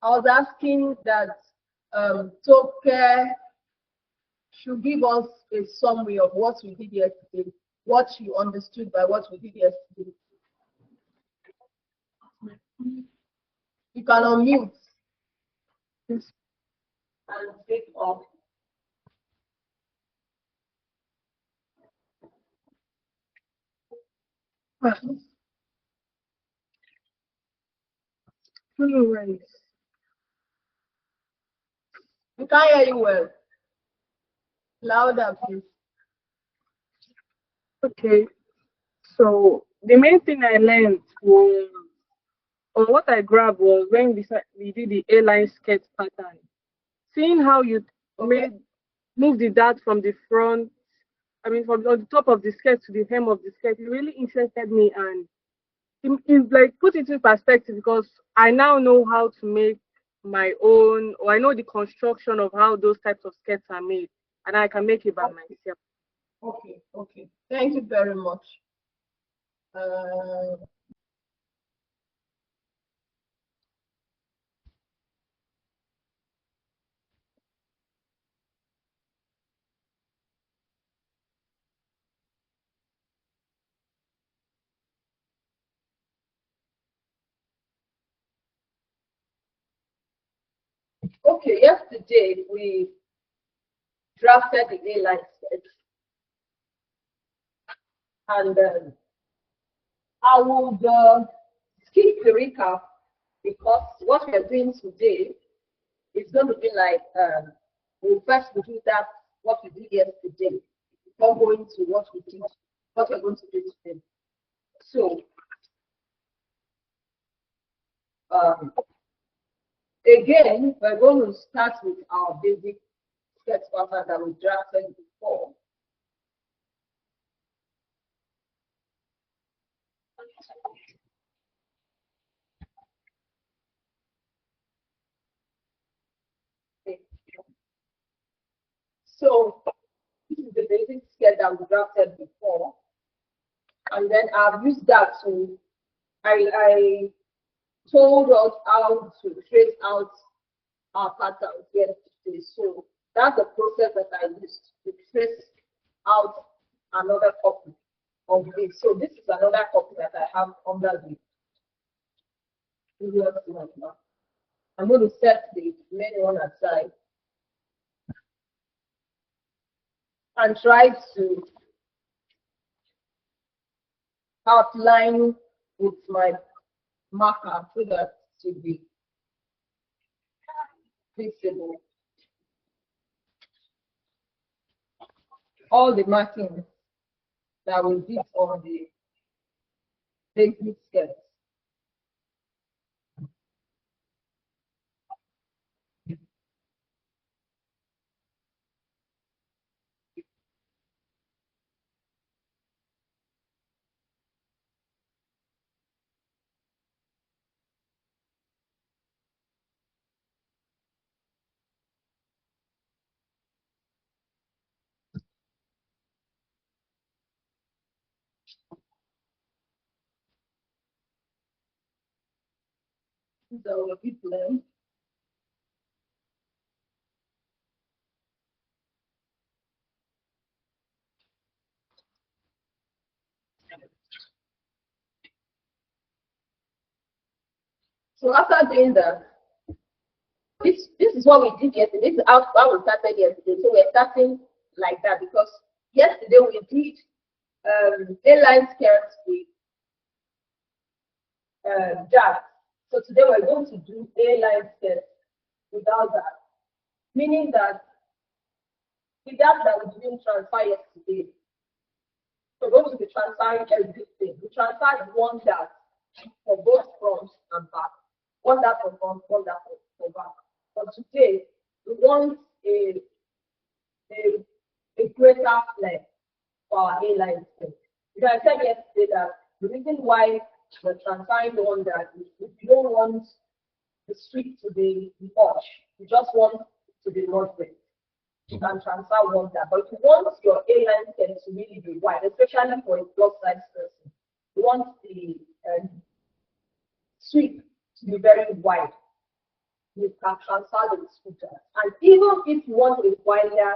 I was asking that Toke should give us a summary of what we did yesterday, what you understood by what we did yesterday. You can unmute and take off. Anyways, We can't hear you well. Louder, please. okay. So the main thing I learned was, or what I grabbed was when we did the A-line skirt pattern. Seeing how you move the dart from the front, from on the top of the skirt to the hem of the skirt, it really interested me, and it like put it in perspective, because I now know how to make my own, or I know the construction of how those types of skirts are made, and I can make it by myself. Okay. Thank you very much. Okay, yesterday we drafted the A-line sketch, and I would skip the recap, because what we are doing today is going to be like we'll first do that what we did yesterday before going to what we're going to do today. So again, we're going to start with our basic sketch pattern that we drafted before. So this is the basic sketch that we drafted before, and then I've used that to I told us how to trace out our patterns yesterday. So that's the process that I used to trace out another copy of this. So this is another copy that I have under the previous one now. I'm going to set the main one aside and try to outline with my marker so that it will be visible. All the markings that we did on the basic sketch. So we blend. So after doing that, this is what we did yesterday. This is how we started yesterday. So we're starting like that, because yesterday we did A-line skirts with that. So today we're going to do A-line skirts without that, meaning that the dart that we didn't transfer yesterday, we're going to be transferring everything. We transferred one dart for both front and back. One dart for front, one dart for back. But today, we want a greater flair for our A-line skirt. Because I said yesterday that the reason why we're transferring the one dart is if you don't want the streak to be harsh, you just want it to be moderate. You can transfer one dart. But if you want your A-line skirt to really be wide, especially for a plus size person, you want the sweep to be very wide. you can transfer the sweeter. And even if you want a wider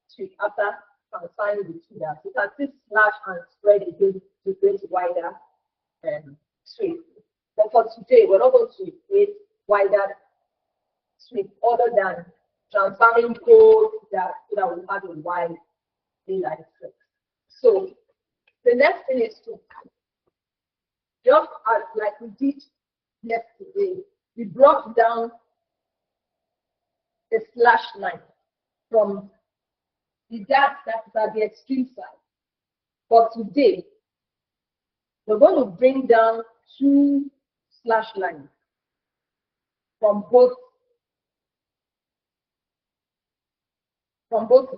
sweep after transferring the sweeter, you can still slash and spread again to create wider sweep. But for today, we're not going to create wider sweep other than transferring code that so that we have a wide daylight strip. So the next thing is to just as like we did yesterday, we brought down the slash line from the dart that is at the extreme side. But today, we're going to bring down two slash lines from both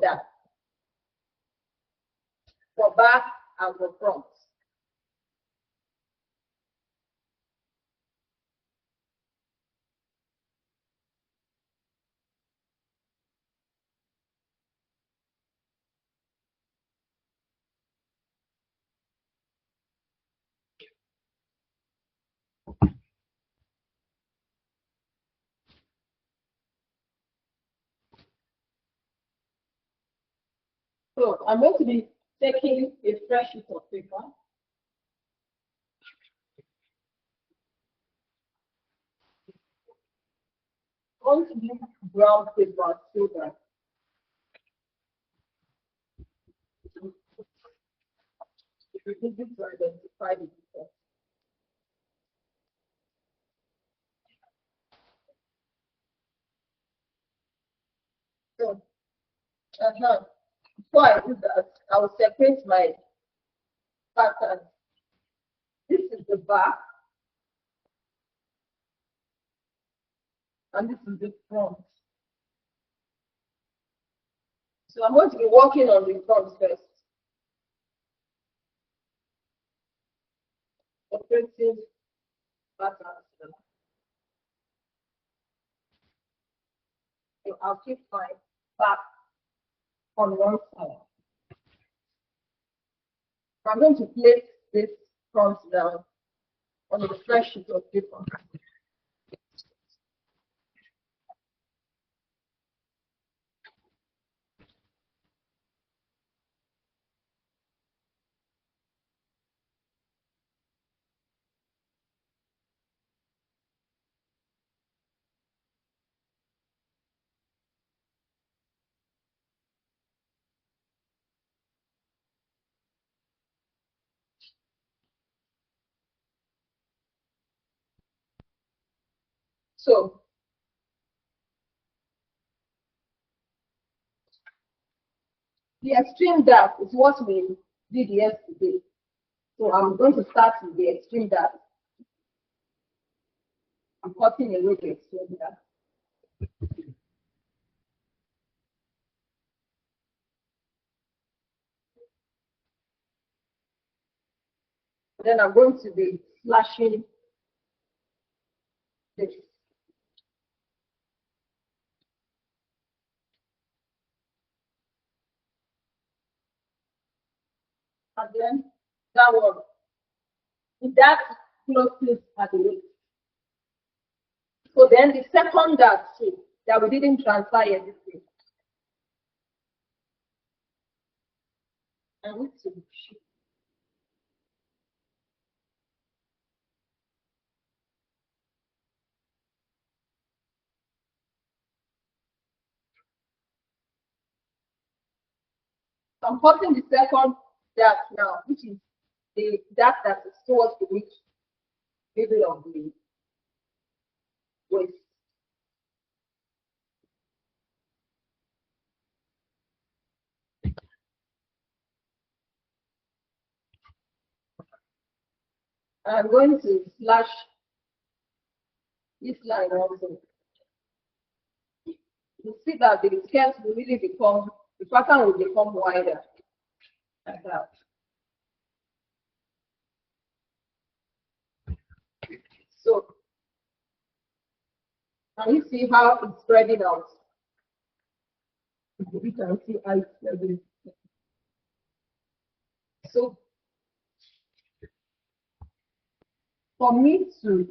darts, for back and for front. So I'm going to be taking a fresh sheet of paper. I'm going to use brown paper so that it's easy to identify the defect. So, before I do that, I will separate my pattern. This is the back, and this is the front. So I'm going to be working on the front first. Separating patterns. So I'll keep my back on one side. I'm going to place this front down on the fresh sheet of paper. So the extreme dart is what we did yesterday. So I'm going to start with the extreme dart. I'm cutting away the extreme dart. Then I'm going to be slashing this. And then that one, that closes at the waist. So then the second dart too, that we didn't transfer everything. And we to shift. So I'm cutting the second dart now, which is the dart that is towards the middle of the waist. I'm going to slash this line also. You see that the skirt will really become, the pattern will become wider like that. So, can you see how it's spreading out? You can see how it's spreading. So, for me to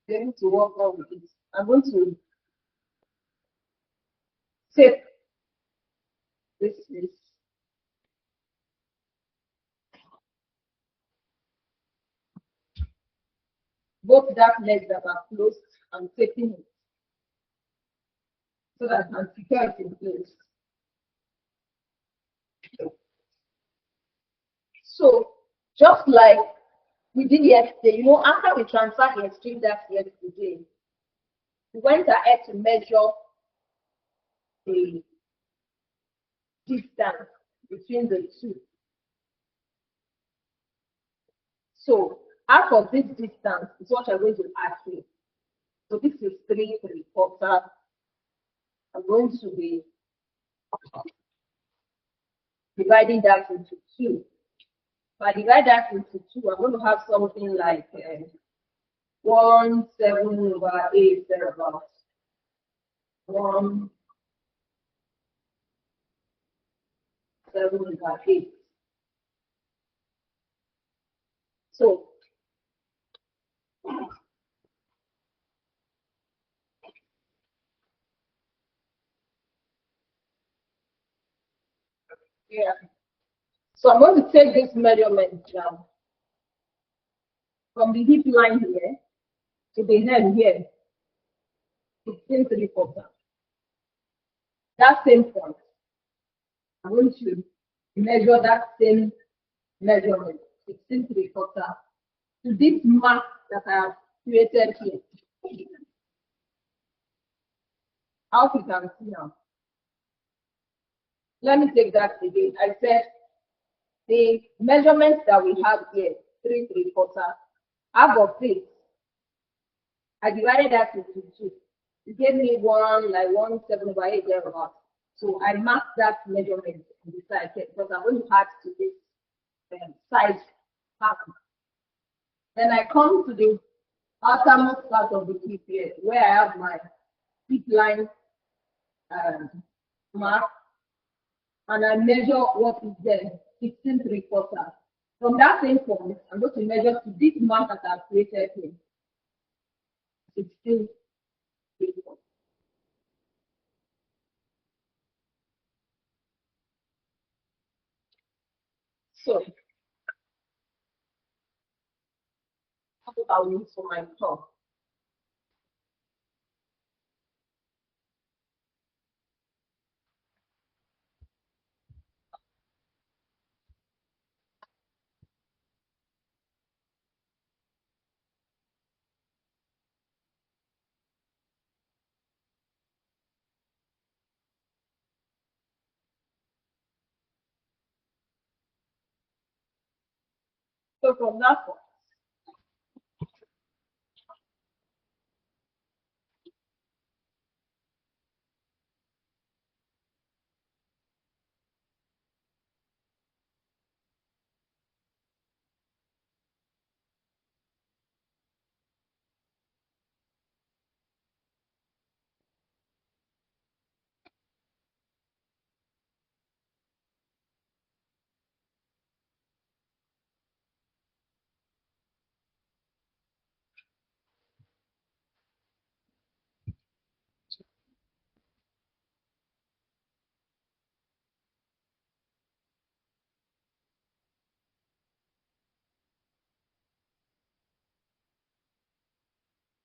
be able to work well with it. I'm going to take this piece, both that leg that are closed, I'm taking it so that I can secure it in place. So just like we did yesterday, after we transferred the extreme depth yesterday, we went ahead to measure the distance between the two. So out of this distance is what I'm going to add here. So this is 3 3/4. I'm going to be dividing that into 2. If I divide that into 2, I'm going to have something like 1/7/8 thereabouts. 1/7/8. So yeah. So I'm going to take this measurement now from the hip line here to the hem here, 16 3/4. That same point, I'm going to measure that same measurement, 16 3/4, to this mark that I have created here. How you can see now. Let me take that again. I said the measurements that we have here, 3 3/4, half of it, I divided that into 2. It gave me like 1/7/8 thereabouts. So I marked that measurement on the side here because I'm going to add to this side part. Then I come to the outermost part of the hip here where I have my hip line mark, and I measure what is there, 16 3/4. From that same point, I'm going to measure to this mark that I've created here, 16 3/4. So that's what I'll use for my top. So from that point,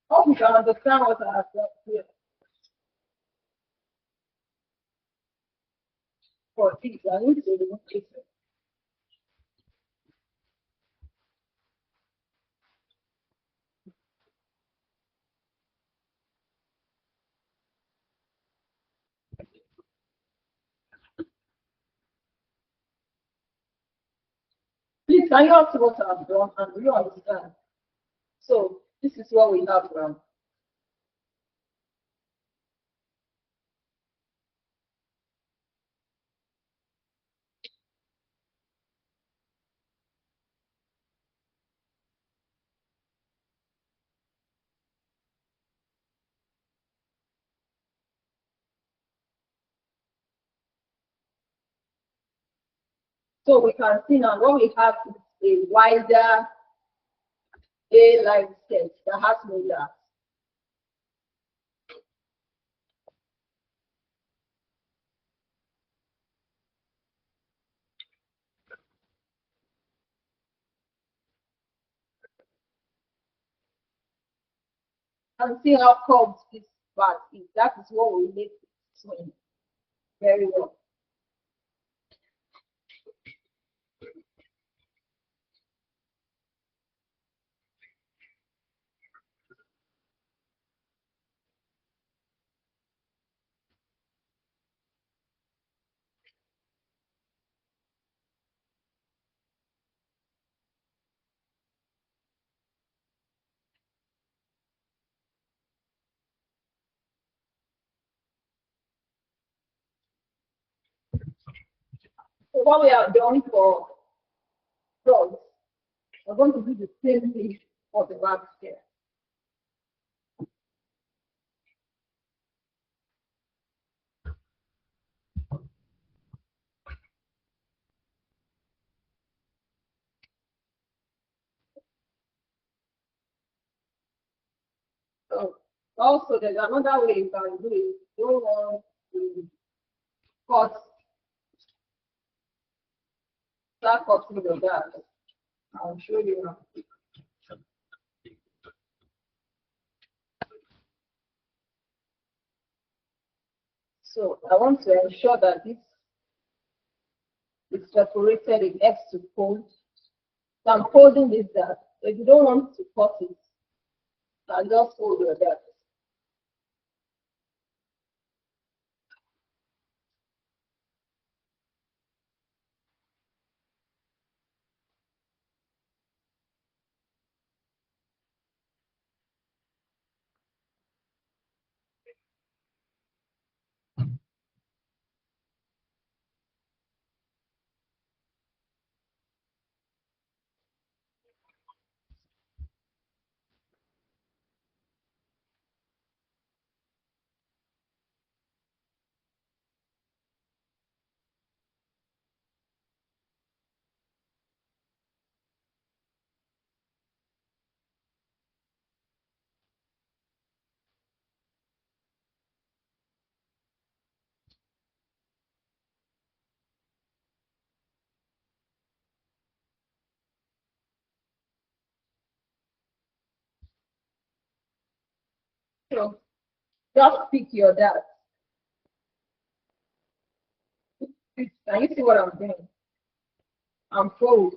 hope you can understand what I have done here for this. I need to remove this. Please, can you ask what I've done and do you understand? So this is what we have now. So we can see now what we have is a wider A-line sketch that has no gaps. and see how curved this part is. That is what will make it swing very well. So what we have done for front, we're going to do the same thing for the back here. So also there's another way you can do it. You don't want to cut, start cutting the back. I'll show you now. So I want to ensure that this is separated, it has to fold. So I'm folding this down. So if you don't want to cut it, you can just fold your back. So just pick your dart. Can you see what I'm doing? I'm fold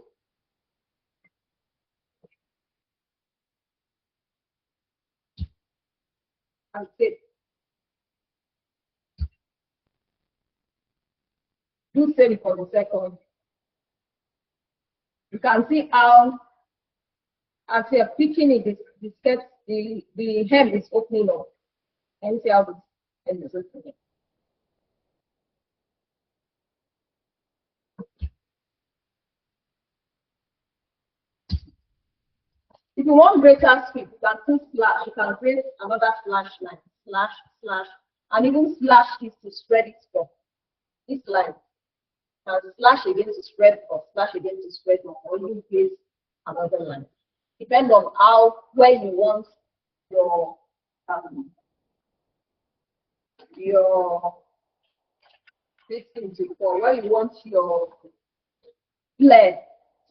and sit. Do same for the second. You can see how as you're picking it, the skirt, the hem is opening up. And see how the hem is opening. If you want greater speed, you can still slash. You can create another slash line, slash, slash, and even slash this to spread it up. This line, and slash again to spread up, slash again to spread up, or you place another line. Depend on how where you want your um, this thing to fall, where you want your blend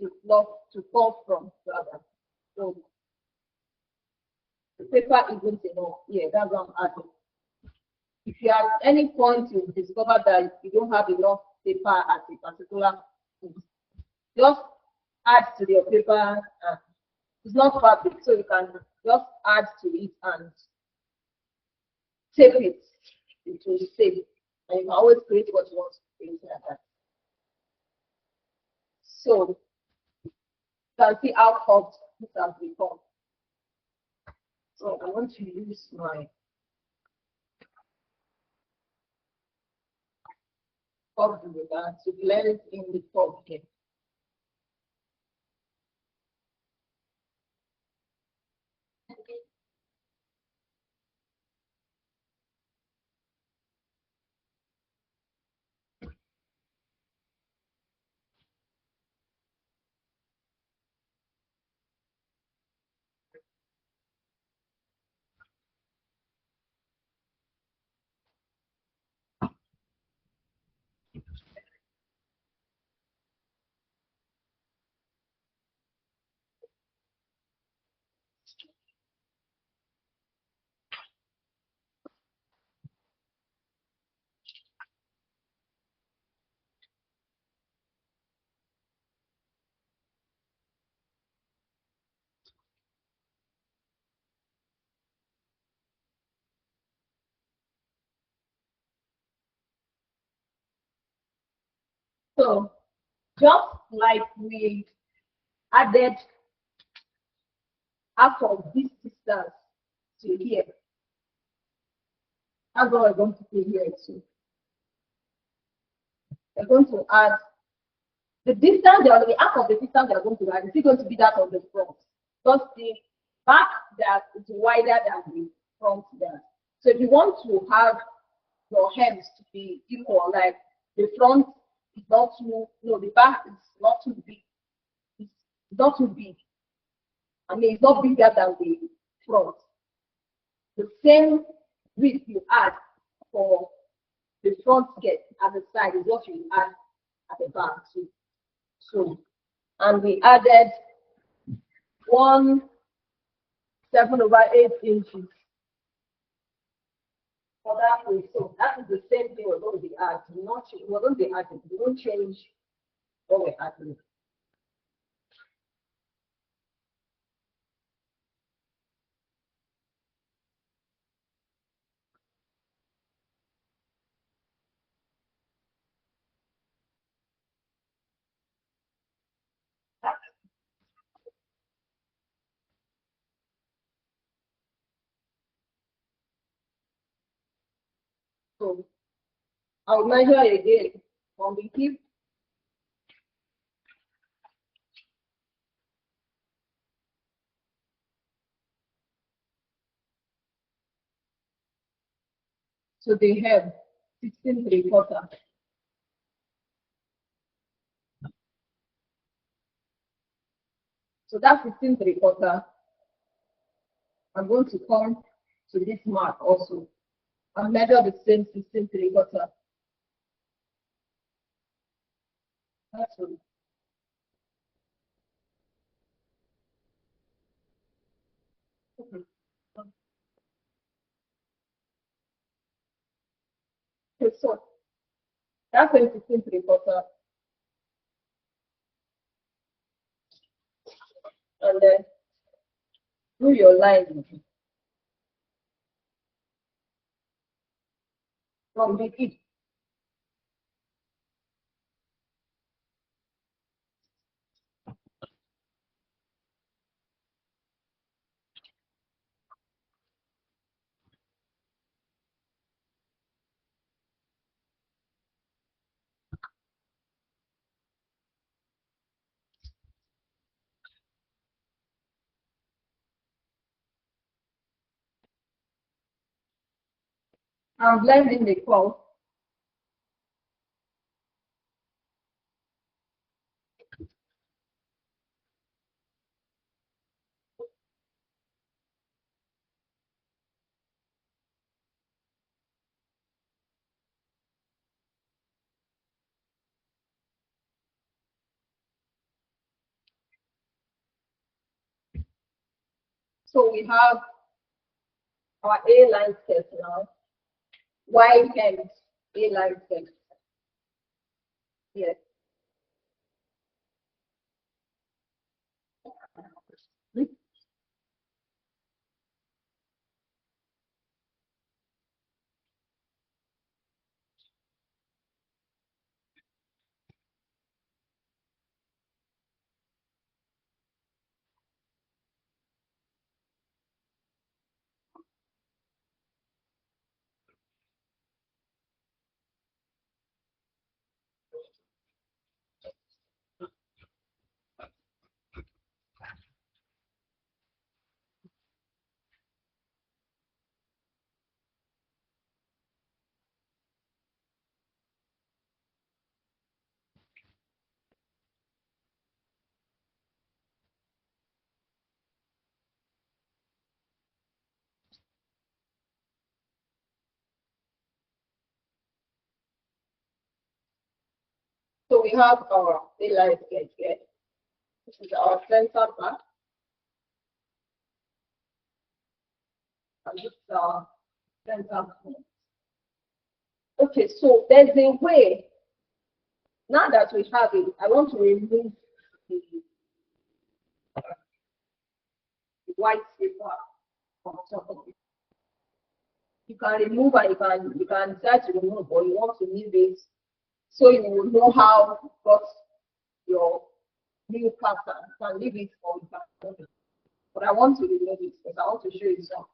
to fall from rather. So the paper isn't enough. Yeah, that's what I'm adding. If you at any point you discover that you don't have enough paper at a particular point, just add to your paper. It's not fabric, so you can just add to it and tape it. It will stay. And you can always create what you want to create like that. So you can see how hot this has become. So I want to use my cup to blend in the top here. So just like we added half of this distance to here, that's what we're going to do here too. We're going to add the distance, the half of the distance they're going to add is still going to be that of the front. Because the back that is wider than the front there. So if you want to have your hems to be equal, like the front is not too, no, the back is not too big. It's not too big. I mean, it's not bigger than the front. The same width you add for the front skirt at the side is what you add at the back too. So, and we added 1/7/8 inches for that way. So that is the same thing we're going to be adding. We're going to be adding. We won't change what we're adding. So I'll measure again from the hip to the hem, 16 3/4. So that's 16 3/4. I'm going to come to this mark also and measure the same 16 3/4. That's all. Okay. Okay, so that's 16 3/4. And then do your line from the hip. And blend in the curve. So we have our A-line skirt now. Wide hem A-line skirt. Yes. So we have our A-line skirt here. This is our center part. And this is our center point. Okay, so there's a way. Now that we have it, I want to remove the white paper from top of it. You can remove and you can decide to remove, or you want to leave it so you will know how you got your new pattern. You can leave it or you can remove it. But I want to remove it because I want to show you some.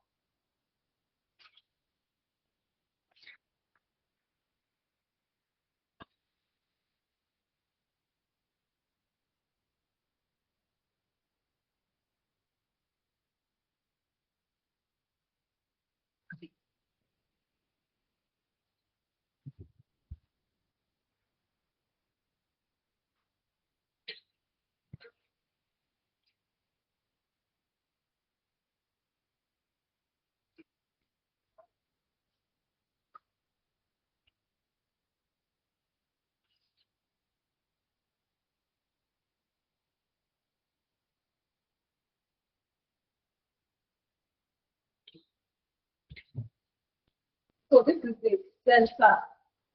So this is the center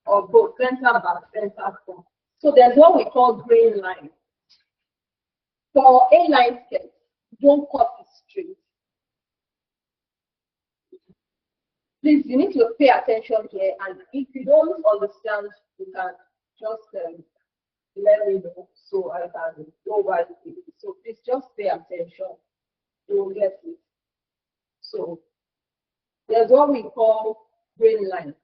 of both center back, center front. So there's what we call grain line. For A-line skirts, don't cut it straight. Please, you need to pay attention here, and if you don't understand, you can just let me know so I can go over it. So please just pay attention. You will get it. So there's what we call grain line.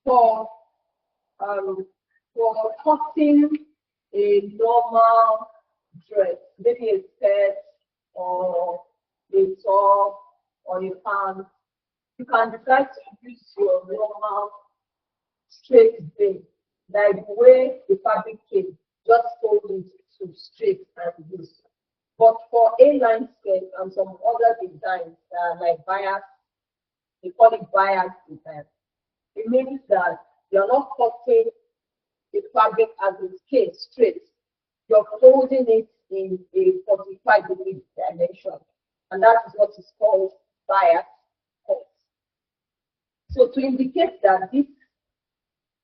For cutting a normal dress, maybe a skirt or a top or a pant, you can decide to use your normal straight vein, like the way the fabric came, just fold it to straight and loose. But for A-line skirts and some other designs like bias, they call it bias design. It means that you're not cutting the fabric as it came straight. You're folding it in a 45-degree dimension, and that is what is called bias cut. So to indicate that this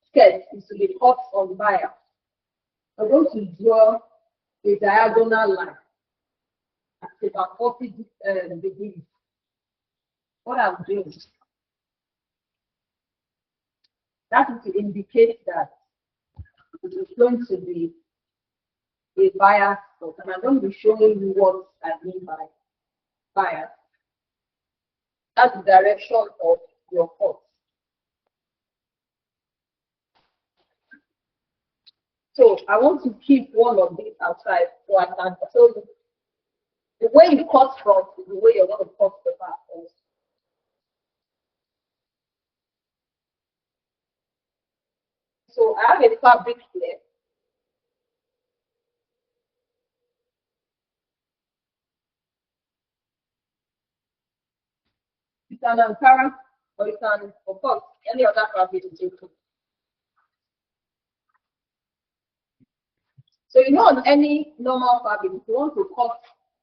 skirt is to be cut on bias, we're going to draw a diagonal line at about 40 degrees. What I'm doing, that is to indicate that it is going to be a bias cut, and I'm going to be showing you what I mean by bias. That's the direction of your cut. So I want to keep one of these outside so I can show you the way you cut front is the way you're going to cut the back also. So I have a fabric here. You can Ankara or you can, of course, any other fabric is okay. So you know, on any normal fabric, if you want to cut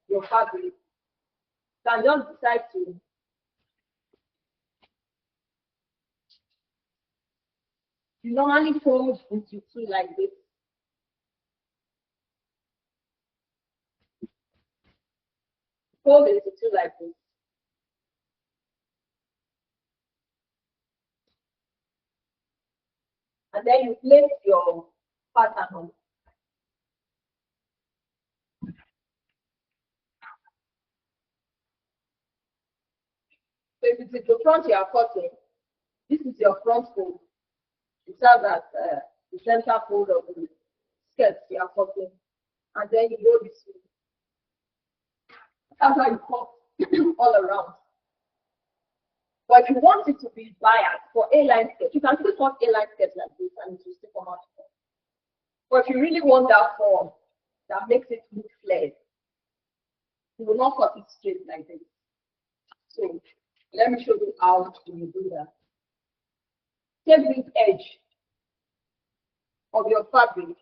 your fabric, you can just decide to you normally fold into two like this. Fold into two like this. And then you place your pattern on. So if it is the front you are cutting, this is your front fold. It serves as the center fold of the skirt you are cutting. And then you go this way. That's how you cut all around. But if you want it to be biased for A-line skirt, you can still cut A-line skirts like this and it will still come out. But if you really want that form that makes it look flared, you will not cut it straight like this. So let me show you how you do that. Take this edge of your fabric. You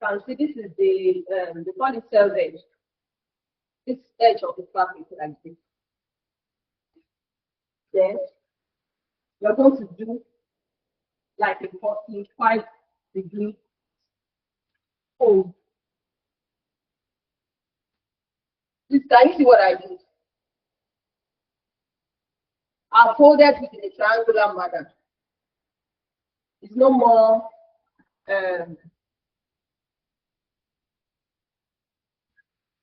can see this is the call it self edge. This edge of the fabric like this. Then you're going to do like a 45-degree fold. Can you see what I did? I folded it in a triangular manner. It's no more it's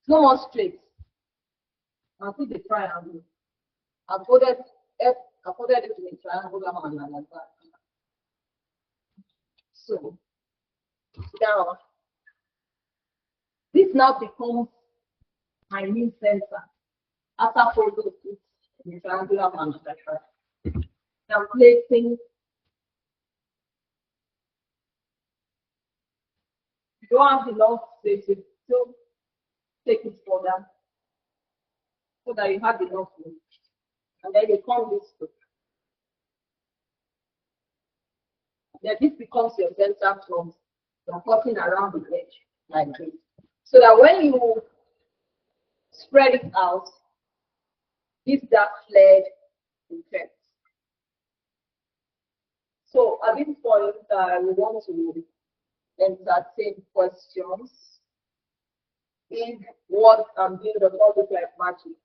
no more straight. I'll put the triangle. I folded it in a triangular manner like that. So now this now becomes my new center after folding it in a triangular manner like that. Now placing. You don't have enough space, so take it further so that you have enough room. And then you come this way. Then this becomes your center from you're cutting around the edge like this. So that when you spread it out, this dark flared effect. So at this point, we want to entertain questions. If what I'm doing does not look like magic,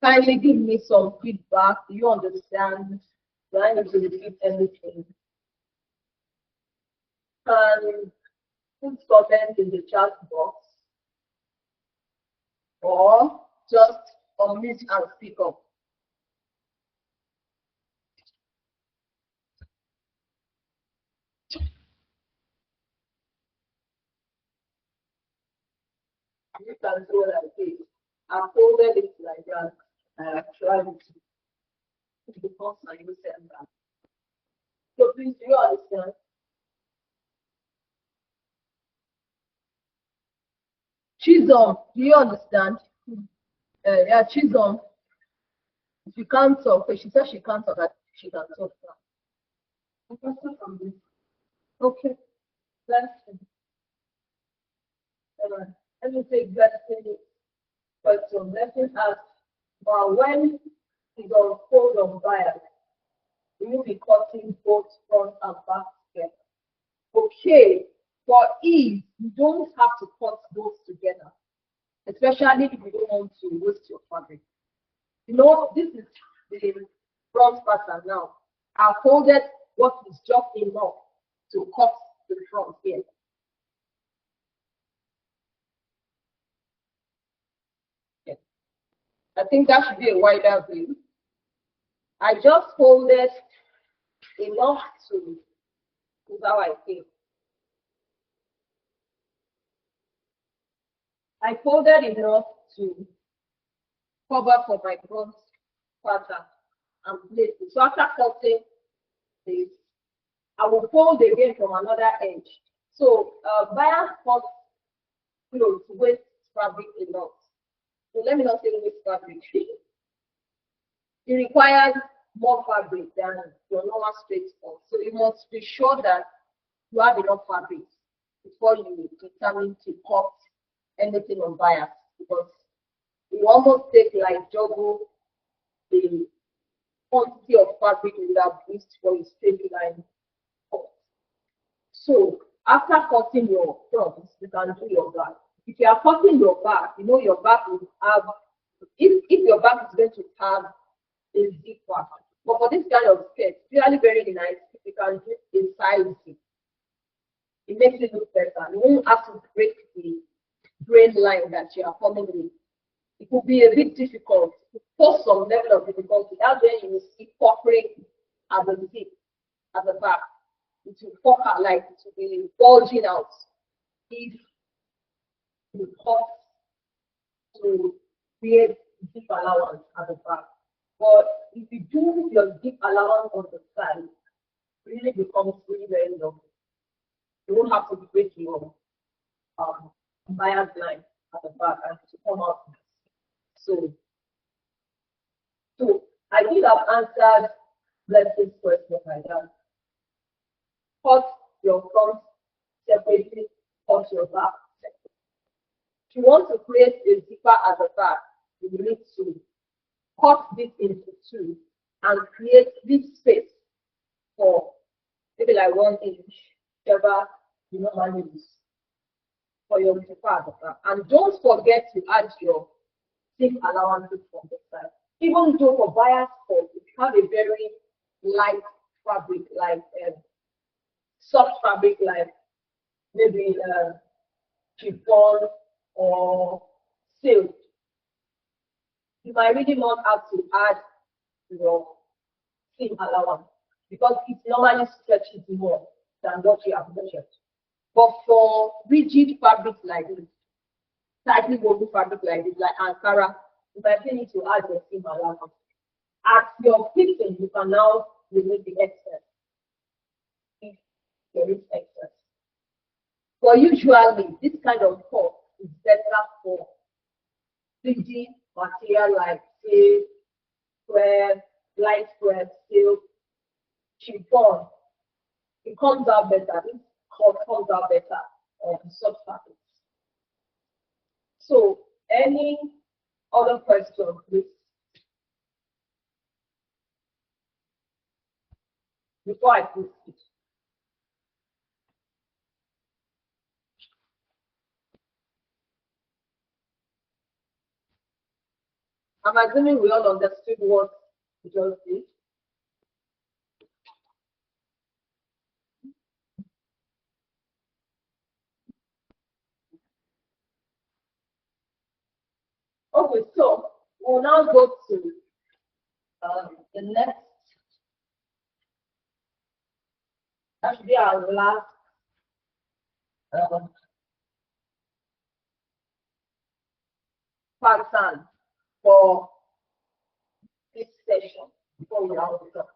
kindly give me some feedback. Do you understand? Do I need to repeat anything? And put comments in the chat box or just unmute and speak up. You can do like this. I folded it like that. I tried to become my new center. So please, do you understand? Chisholm, do you understand? Yeah, Chisholm. If you can't talk, she said she can't talk, she can talk now. Okay, let's see. Let me take that question. Let me ask, when is on fold of bias, will you be cutting both front and back together? Okay, for ease, you don't have to cut those together, especially if you don't want to waste your fabric. You know, this is the front pattern now. I folded what is just enough to cut the front here. Yes. I think that should be a wider view. I just folded enough to, is how I think. I folded enough to cover for my front pattern and place it. So after cutting this, I will fold again from another edge. So bias cut clothes waste fabric a lot. So let me not say waste fabric. It requires more fabric than your normal straight cut. So you must be sure that you have enough fabric before you determine to cut anything on bias, because you almost take like double the quantity of fabric you would have used for a straight line cut. So after cutting your front, you can do your back. If you are cutting your back, you know your back will have, if your back is going to have a zipper. But for this kind of skirt, it's really very nice if you can do a side zip. It makes it look better. You won't have to break the grain line that you are coming with. It will be a bit difficult. It pose some level of difficulty. That's when you will see puckering at the zip, at the back. It will pucker, like it will be bulging out if you cut to create zip allowance at the back. But if you do your zip allowance on the side, it really becomes really very long. You won't have to break your bias line at the back and to come out. So I think I've answered Blessing's question like that. Cut your front separately, cut your back separately. If you want to create a zipper at the back, you need to cut this into two and create this space for maybe like 1 inch, whatever you normally use for your zipper at the back. And don't forget to add your zip allowances from the side. Even though for bias cut, if you have a very light fabric, like soft fabric, like maybe chiffon or silk, you might really not have to add your seam allowance because it normally stretches more than what you have measured. But for rigid fabrics like this, tightly woven fabric like this, like Ankara, you might still need to add your seam allowance. At your fitting, you can now remove the excess if there is excess. But usually, this kind of cut is better for rigid material like silk, square, light square, silk, chiffon. It comes out better. This cut comes out better on soft fabrics. So, any other question, please? Before I proceed. I'm assuming we all understood what we just did. Okay, so we'll now go to the next, that should be our last pattern for this session before we round it up.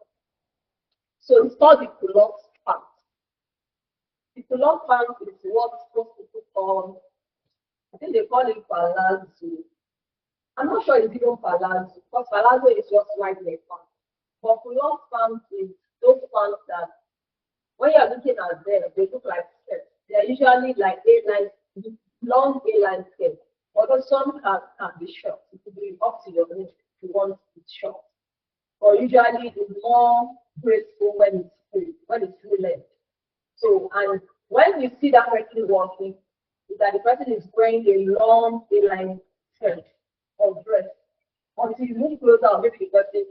So it's called the Culottes pant. The Culottes pant is what most people call, I think they call it palazzo. I'm not sure it's even palazzo because palazzo is just white leg pant. But Culottes pant is those pants that when you're looking at them, they look like skirts. They're usually like A-line, long A-line skirts. Although some can be short. It could be up to your knee if you want it short. Or usually it's more graceful when it's full length. So, and when you see that person walking, is that the person is wearing a long A-line skirt or dress. Until you move closer, maybe the person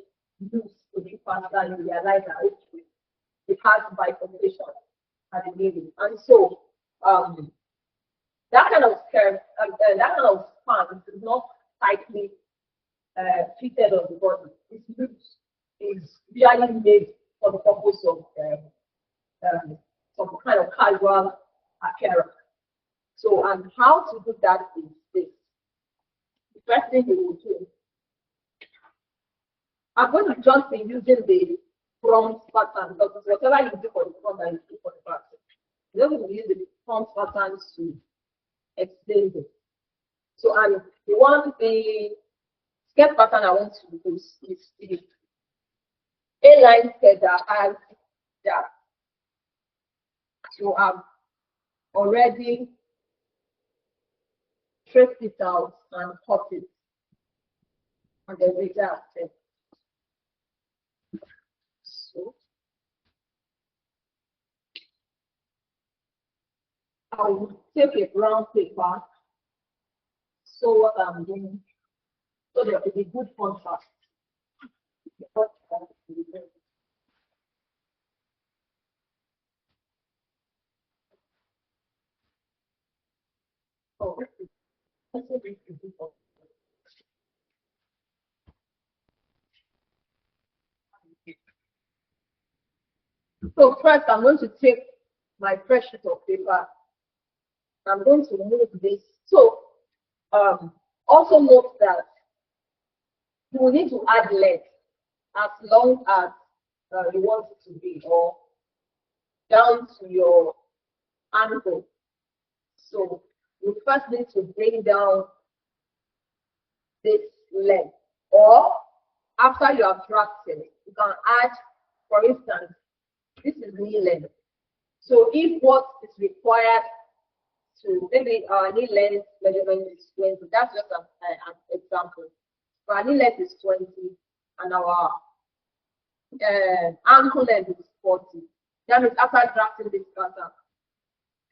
moves to be faster, you realize that it has bifurcation at the middle. And so that kind of skirt, that kind of pants is not tightly fitted on the body. It's loose. It's usually made for the purpose of some kind of casual appearance. So, and how to do that is this. The first thing you will do, I'm going to just be using the front pattern because whatever you do for the front and you do for the back. You're going to use the front pattern to explain this. So, and the skirt pattern I want to use is the A-line skirt that has that. So I've already traced it out and cut it. And then we got it. So I will take a brown paper. So what I'm doing, so there will be good contrast. Oh, so first, I'm going to take my fresh sheet of paper. I'm going to move this. So also note that you will need to add length as long as you want it to be, or down to your ankle. So you first need to bring down this length, or after you have drafted, you can add, for instance, this is knee length. So if what is required to maybe our knee length measurement is 20, that's just an example. So our knee length is 20 and our ankle length is 40. That means after drafting this pattern,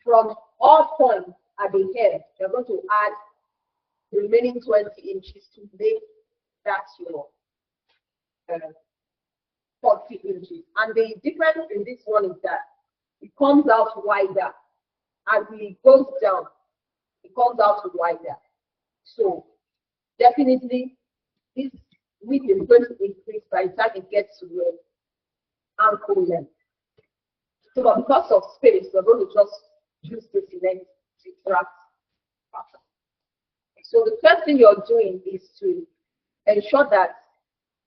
from all points at the head, you're going to add the remaining 20 inches to make that your 40 inches. And the difference in this one is that it comes out wider. As it goes down, it comes out wider. So definitely this width is going to increase by the time it gets to your ankle length. So but because of space, we're going to just use this length to track pattern. So the first thing you're doing is to ensure that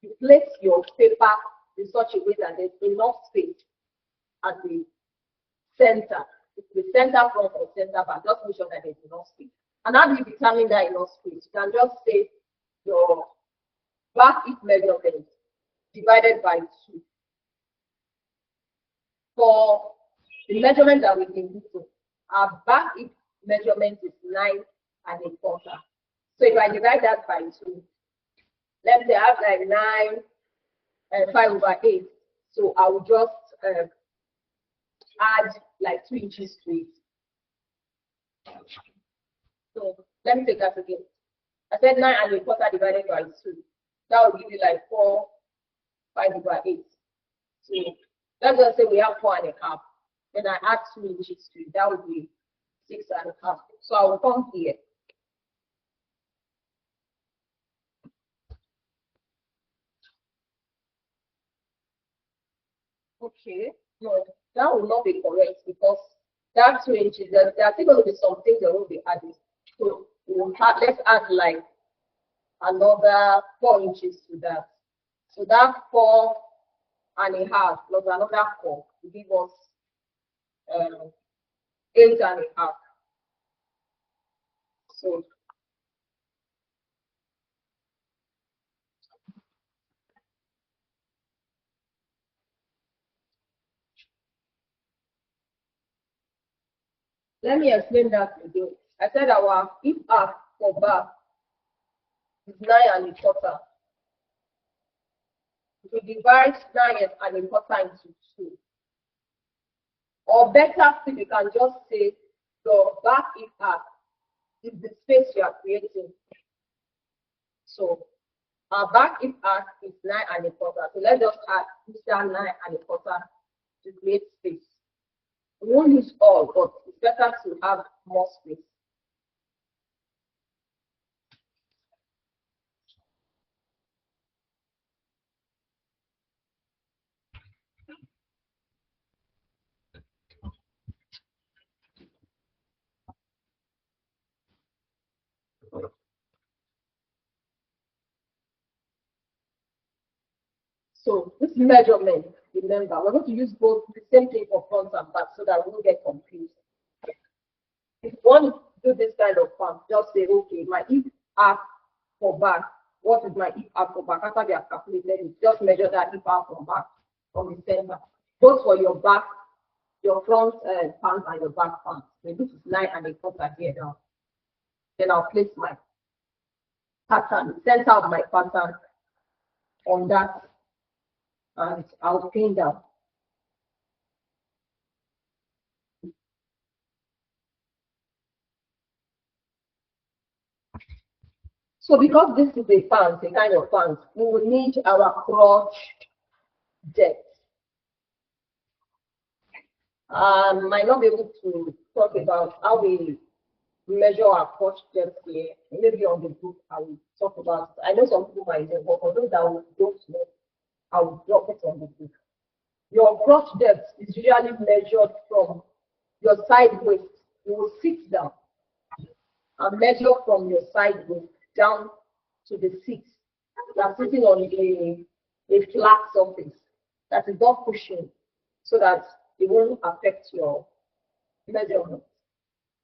you place your paper in such a way that there's enough space at the center. The center front or center back, just make sure that there's enough space. And how do you determine that enough space? You can just say your back hip measurement divided by 2. For the measurement that we've been using, our back hip measurement is 9.25. So if I divide that by 2, let's say I have like 9 and 5/8. So I will just add like 2 inches to it. So let me take that again. I said 9.25 divided by 2. That will give you like 4/5/8. So let's just say we have 4.5. Then I add 2 inches to it. That would be 6.5. So I will come here. Okay, no, that will not be correct because that 2 inches, there are still going to be some things that will be added. So let's add like another 4 inches to that. So that 4.5 plus another 4 will give us 8.5. So let me explain that again. I said our hip arc for back is 9.25. We divide 9.25 into 2. Or better still, you can just say your back hip arc is the space you are creating. So our back hip arc is 9.25. So let's just add this 9.25 to create space. We won't use all, but it's better to have more space. So this measurement, remember, we're going to use both the same thing for front and back so that we won't get confused. If you want to do this kind of pant, just say, okay, my hip arc for back. What is my hip arc for back? After we have calculated it, just measure that hip arc from back from the center. Both for your back, your front pant and your back pant. So this is 9.25 here now. Then I'll place my pattern, the center of my pattern on that, and I'll pin down. So because this is a pant, a kind of pant, we will need our crotch depth. Might not be able to talk about how we measure our crotch depth here. Maybe on the book I will talk about it. I know some people might know, but for those that don't know, I will drop it on the book. Your crotch depth is usually measured from your side waist. You will sit down and measure from your side waist down to the seat. You are sitting on a flat surface that is not pushing so that it won't affect your measurement.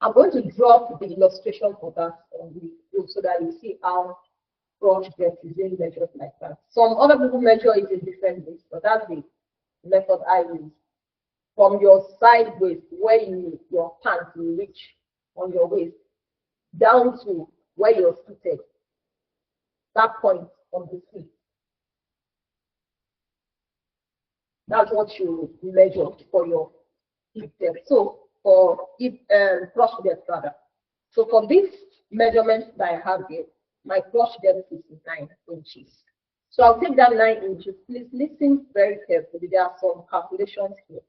I'm going to drop the illustration for that on the book so that you see how crotch depth is being measured like that. Some other people measure it in different ways, but that's the method I use. From your side waist, where your pants will reach on your waist, down to where you're seated, that point on the seat. That's what you measure for your hip depth. So for hip crotch depth rather. So for this measurement that I have here, my crotch depth is 9 inches. So I'll take that 9 inches. Please listen very carefully. There are some calculations here.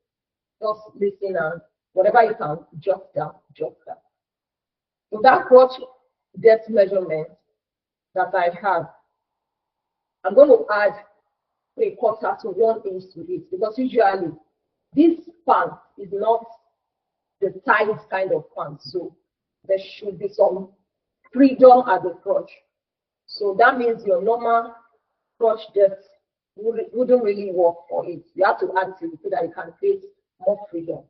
Just listen and whatever you can jot down, jot down. So that crotch depth measurement that I have, I'm going to add 3/4 to 1 inch to it, because usually this pant is not the tight kind of pant, so there should be some freedom at the crotch. So that means your normal crotch depth wouldn't really work for it. You have to add to it so that you can create more freedom.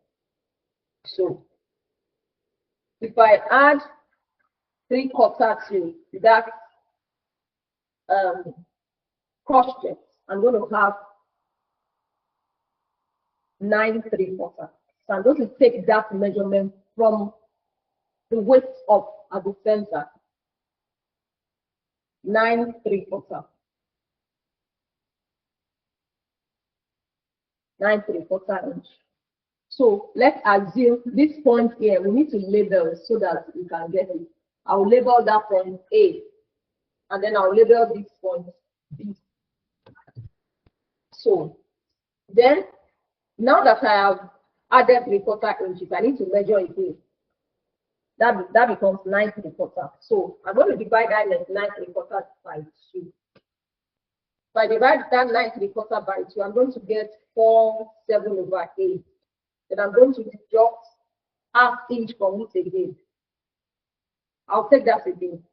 So if I add 3/4 to that crotch depth, I'm going to have 9 3/4. So I'm going to take that measurement from the waist up at the center. 9 3/4. 9 3/4 inch. So let's assume this point here, we need to label so that you can get it. I'll label that point A, and then I'll label this point B. So then, now that I have added 3/4 inches, I need to measure it here. That becomes 9 3/4. So I'm going to divide that 9 3/4 by 2. If I divide that 9 3/4 by 2, I'm going to get 4/7/8. Then I'm going to deduct ½ inch from it again. I'll take that again.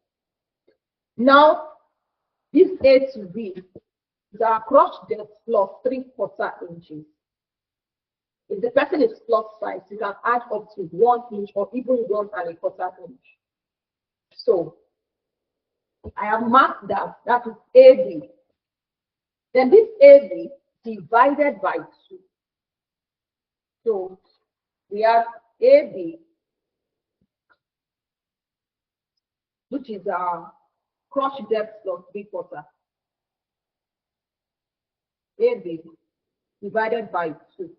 Now, this A to B is our crotch depth plus 3/4 inches. If the person is plus size, you can add up to 1 inch or even 1¼ inch. So I have marked that. That is AB. Then this AB divided by 2. So we have AB, which is our crotch depth plus 3/4. AB divided by 2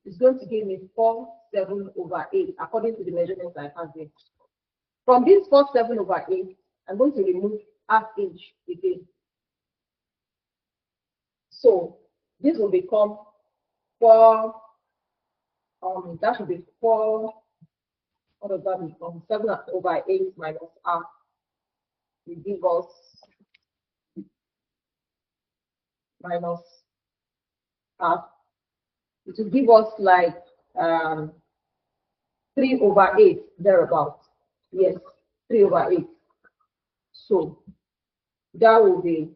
is going to give me 4/7/8, according to the measurements I have here. From this 4/7/8, I'm going to remove ½ inch again. So this will become 4. That should be 4. What does that become? 7/8 minus ½ will give us minus ½. It will give us like 3/8 thereabouts. Yes, 3/8. So that will be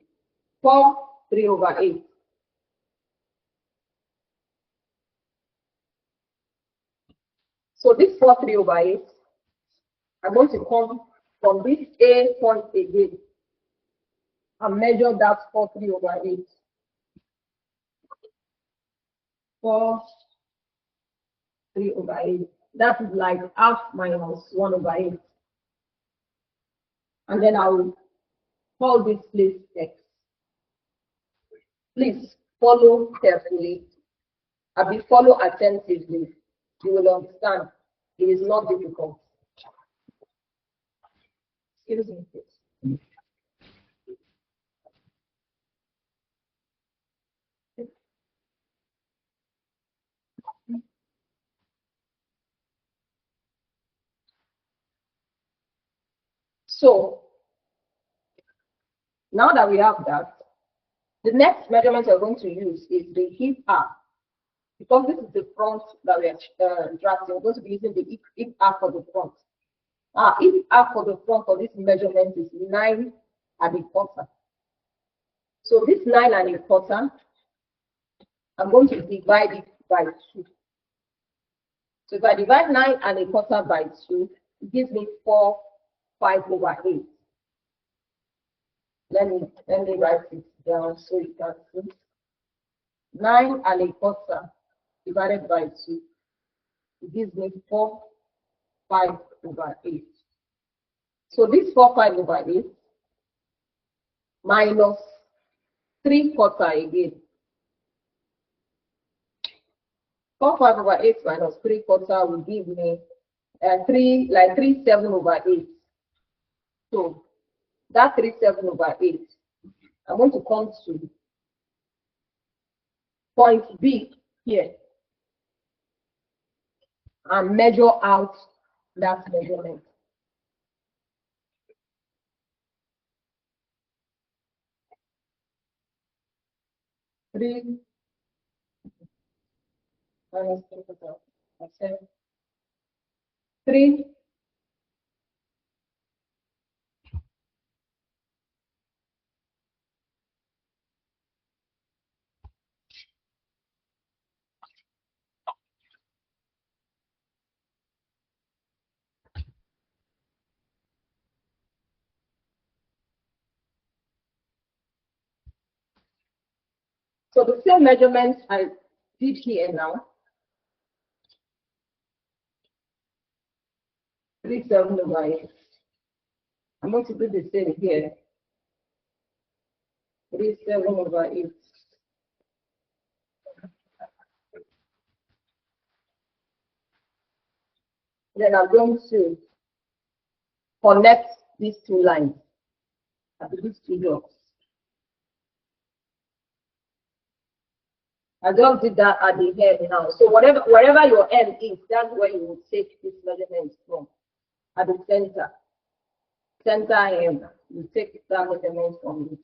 4 3/8. So this 4 3/8, I'm going to come from this A point again and measure that 4 3/8. 4 3/8. That is like ½ minus 1/8. And then I will call this place X. Please follow carefully. I will follow attentively. You will understand. It is not difficult. Excuse me, please. So now that we have that, the next measurement we're going to use is the hip arc. Because this is the front that we are drafting, we're going to be using the hip arc for the front. Hip arc for the front for this measurement is 9 1/4. So this 9 1/4, I'm going to divide it by 2. So if I divide 9 1/4 by 2, it gives me 4 5/8. Let me write it down so you can see. 9 1/4 divided by 2, it gives me 4 5/8. So this 4 5/8 minus 3/4 again. 4 5/8 minus 3/4 will give me 3 7/8. So that 3 7/8, I'm going to come to point B here and measure out that measurement. Three minus 3 3 So the same measurements I did here now. 3/7/8. I'm going to do the same here. 3/7/8. Then I'm going to connect these two lines at these two dots. I just did that at the head now. So wherever your end is, that's where you will take this measurement from. At the center end, you take that measurement from it.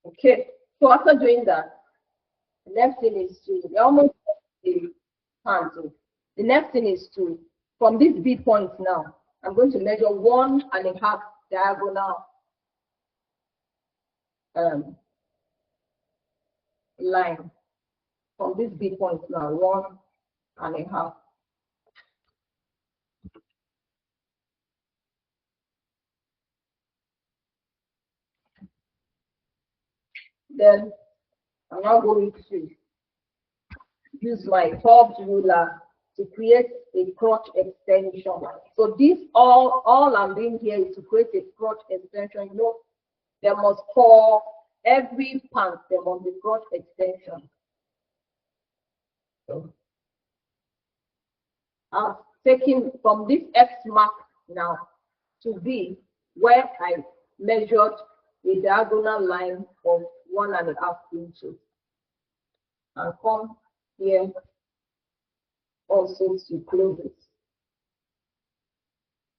Okay, so after doing that, the next thing is to, we almost the pant. The next thing is to, from this B point now, I'm going to measure 1.5 diagonal line. From this B point now, 1.5. Then I'm now going to use my curved ruler to create a crotch extension. So this all I'm doing here is to create a crotch extension. You know, there must, for every pant, there must be crotch extension. So I'm taking from this X mark now to B, where I measured a diagonal line of 1.5 inches, and come here also to close it.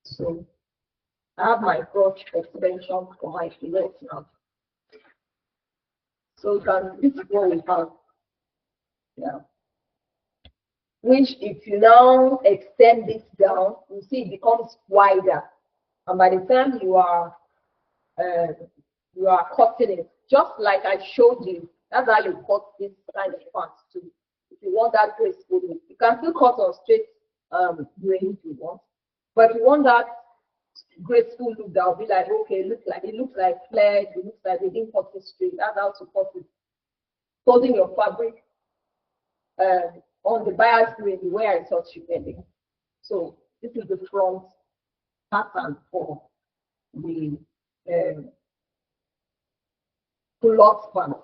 So I have my crotch extension for my fillet now. So this is what we have. Yeah. Which, if you now extend this down, you see it becomes wider. And by the time you are cutting it, just like I showed you, that's how you cut this kind of pants too. If you want that graceful look, you can still cut on straight grain if you want. But if you want that graceful look, that will be like, okay, it looks like flared, it looks like they didn't cut it straight. That's how to cut it. Folding your fabric on the bias grain where I taught you earlier. So this is the front pattern for the culottes pant.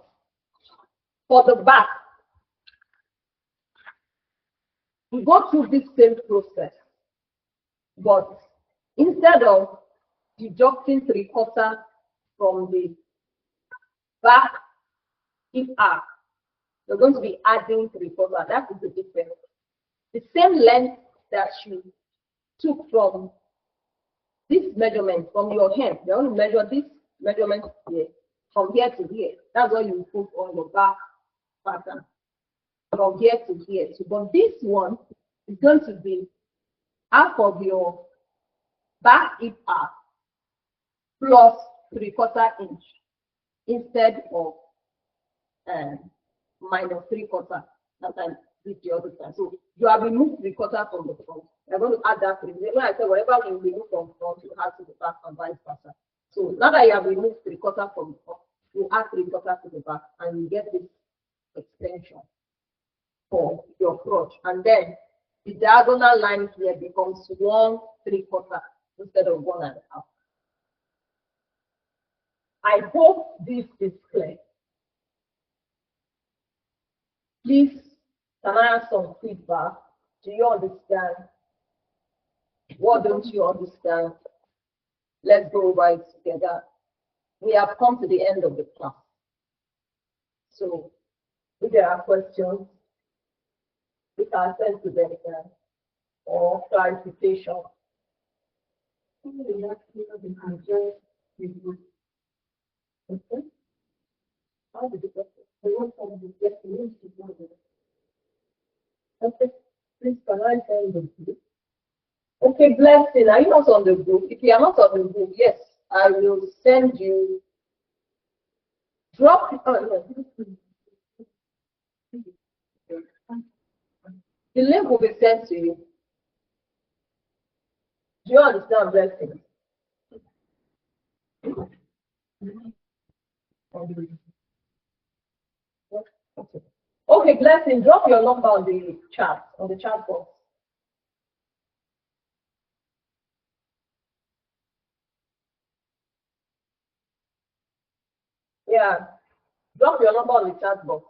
For the back, we go through this same process, but instead of deducting 3/4 from the back hip arc, you're going to be adding 3/4. That is the difference. The same length that you took from this measurement from your hand, you're going to measure this measurement here, from here to here. That's what you put on your back pattern, from here to here. So, but this one is going to be half of your back hip arc plus 3/4 inch instead of minus 3/4 that I did the other time. So you have removed 3/4 from the front. You're going to add that 3. When I say whatever we remove from front, you add to the back and vice versa. So now that you have removed 3/4 from the front, you add 3/4 to the back, and you get this extension for your crotch. And then the diagonal line here becomes 1/3/4 instead of 1.5. I hope this is clear. Please, can I have some feedback? Do you understand? What don't you understand? Let's go over it together. We have come to the end of the class. So if there are questions, we can send to them or clarification. Okay. How did it go? Okay, please can I send the group? Okay, Blessing, are you not on the group? If you are not on the group, yes, I will send you. Drop the link will be sent to you. Do you understand, Blessing? Okay, Blessing, drop your number on the chat box. Yeah, drop your number on the chat box.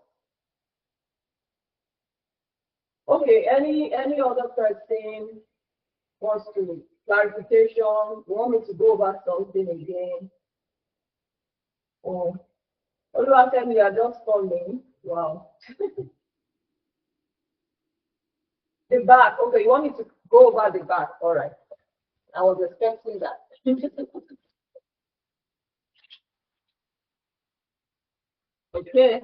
Okay, any other person wants to clarification, want me to go over something again? Or Oluwatemi, you are just calling. Wow. The back. Okay, you want me to go over the back? All right. I was expecting that. Okay.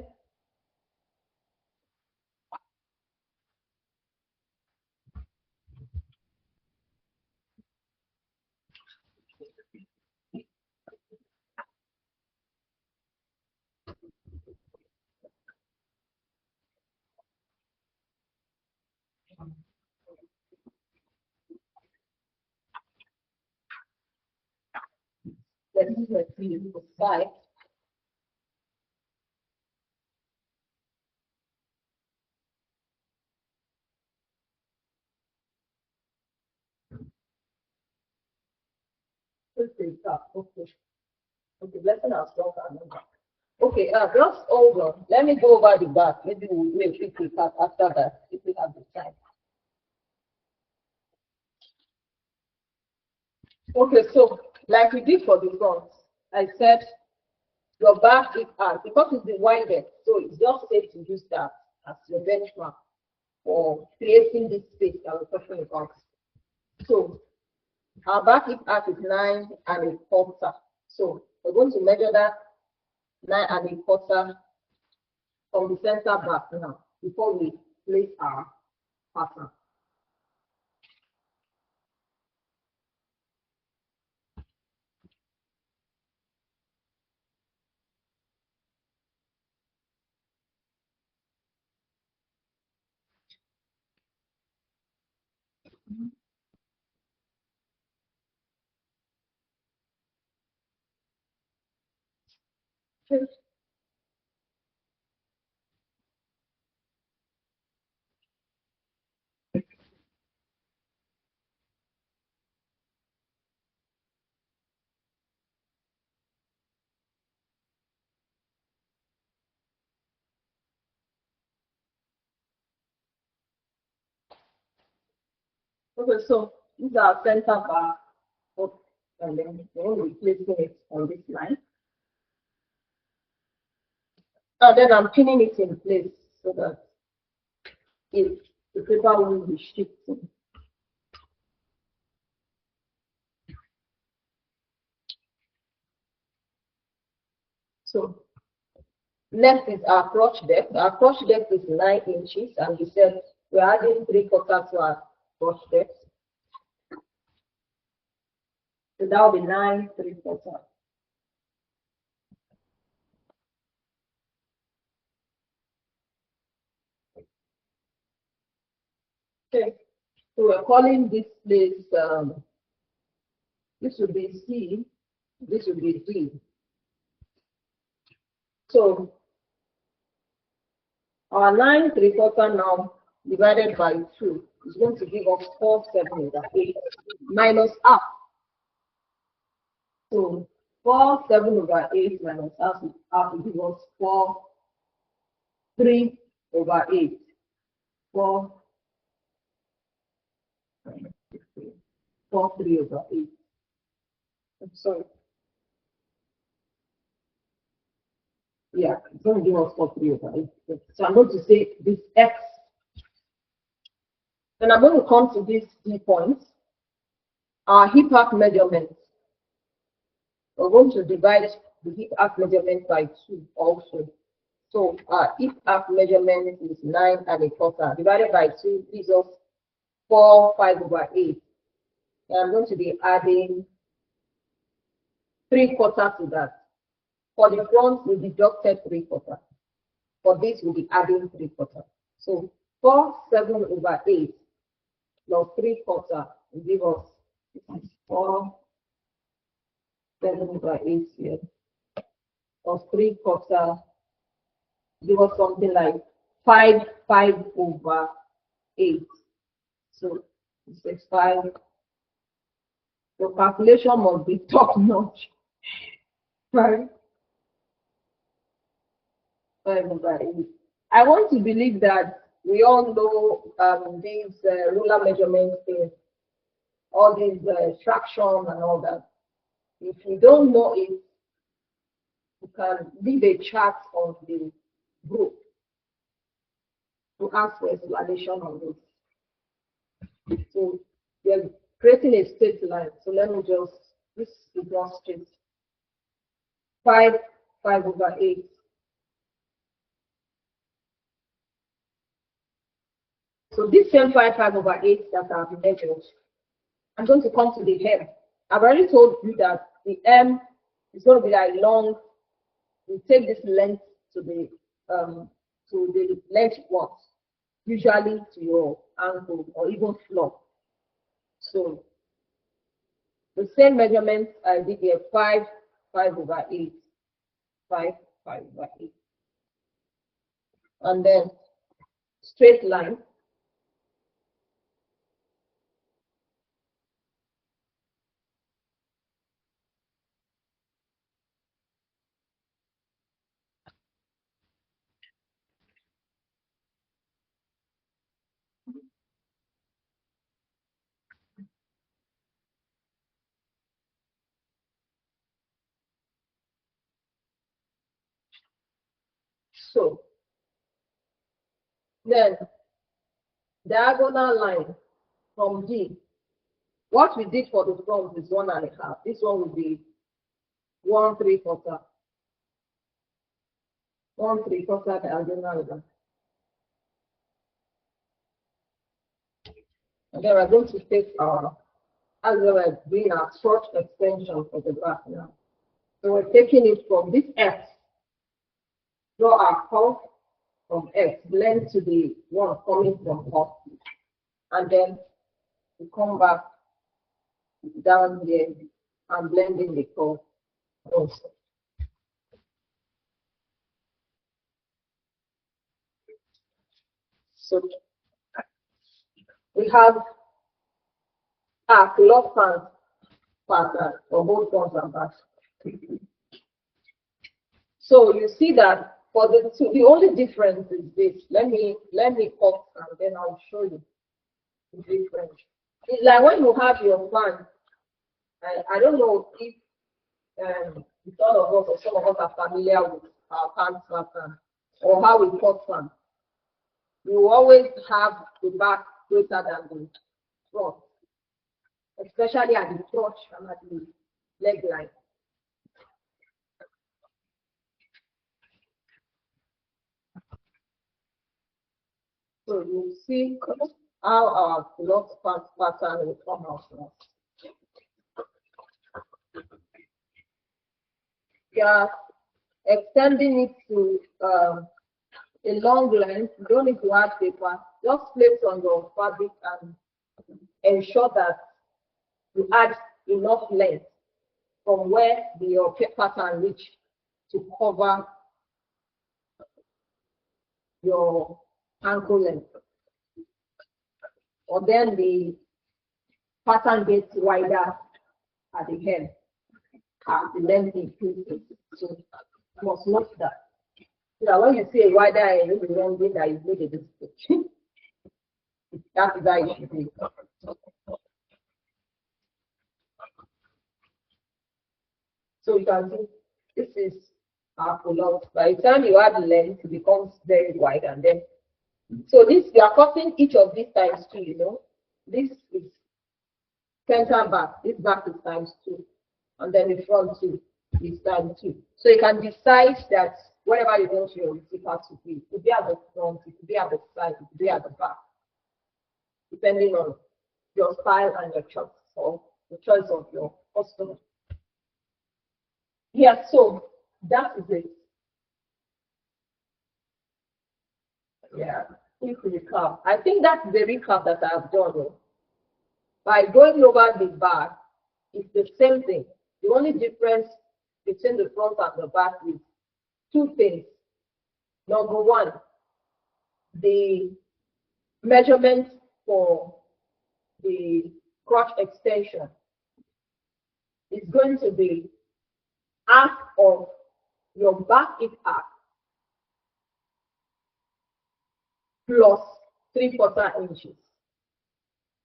Let's see the side. Okay. Okay, lesson has strong number. Okay, just hold on. Let me go over the back. Maybe we'll make it recap after that if we have the time. Okay, so like we did for the front, I said your back is hard because it's the winded, so it's just safe to use that as your benchmark for creating this space that we're talking about. So our back hip arc is 9 1/4. So we're going to measure that 9 1/4 from the center back now before we place our pattern. Okay, so these are center back, and then we're placing it on this line. And then I'm pinning it in place so that if the paper will be shifting. So next is our crotch depth. Our crotch depth is 9 inches, and we said we're adding 3/4 to our crotch depth. So that will be 9 3/4. Okay, so we're calling this place, this would be C, this would be D. So our 9 3/4 now divided by 2 is going to give us 4/7/8 minus half. So 4/7/8 minus half will give us 4 3/8. 4 4/3/8. I'm sorry. Yeah, it's going to give us 4/3/8. So I'm going to say this x. Then I'm going to come to these 3 points. Our hip arc measurements. We're going to divide the hip arc measurement by 2 also. So our hip arc measurement is 9 1/4. Divided by 2 gives us 4/5/8. And I'm going to be adding 3/4 to that. For the front, we deducted 3/4. For this, we'll be adding 3/4. So 4/7/8 plus 3/4 will give us 4/7/8 here. Plus 3/4 give us something like 5/5/8. So this is 5. The calculation must be top notch. 5/5/8. I want to believe that we all know these ruler measurement things, all these fraction and all that. If you don't know it, you can leave a chart on the group to ask for explanation on this. So we are creating a straight line. So let me just, this is just straight. 5/5/8. So this same 5/5/8 that I've measured, I'm going to come to the hem. I've already told you that the hem is going to be like long. You take this length to the length what, usually to your ankle or even floor. So the same measurement I did here, 5/5/8, 5/5/8, and then straight line. So then diagonal line from D. What we did for the front is 1.5. This one will be 1/3/4. 1/3/4 diagonal line. And then we're going to take our, as we're doing our short extension for the back now. So we're taking it from this X, draw our curve from X, blend to the one coming from up, and then we come back down here and blend in the curve also. So we have our culotte pant pattern for both front and back. So you see that for the two, the only difference is this. Let me cut and then I'll show you the difference. It's like when you have your pant. I don't know if all of us or some of us are familiar with our pants pattern or how we cut pants. You always have the back greater than the front, especially at the crotch and at the leg line. So you see how our culotte pants pattern will come out now. We are extending it to a long length. You don't need to add paper. Just place on your fabric and ensure that you add enough length from where your pattern reach to cover your ankle length. Or then the pattern gets wider at the hem as the length increases. So you must note that. So that when you see a wider end, you'll be wondering that you made a mistake. That is how it should be. you can see this is our culottes. By the time you add the length, it becomes very wide, and then so this we are cutting each of these times 2. You know, this is center back. This back is times 2, and then the front too is times 2. So you can decide that wherever you want your zipper to be, it could be at the front, it could be at the side, it could be at the back, depending on your style and your choice, or the choice of your customer. Yeah, so that is it. Yeah, quick recap. I think that's the recap that I've done. By going over the back, it's the same thing. The only difference between the front and the back is 2 things. Number 1, the measurement for the crotch extension is going to be half of your back hip arc plus 3/4 inches.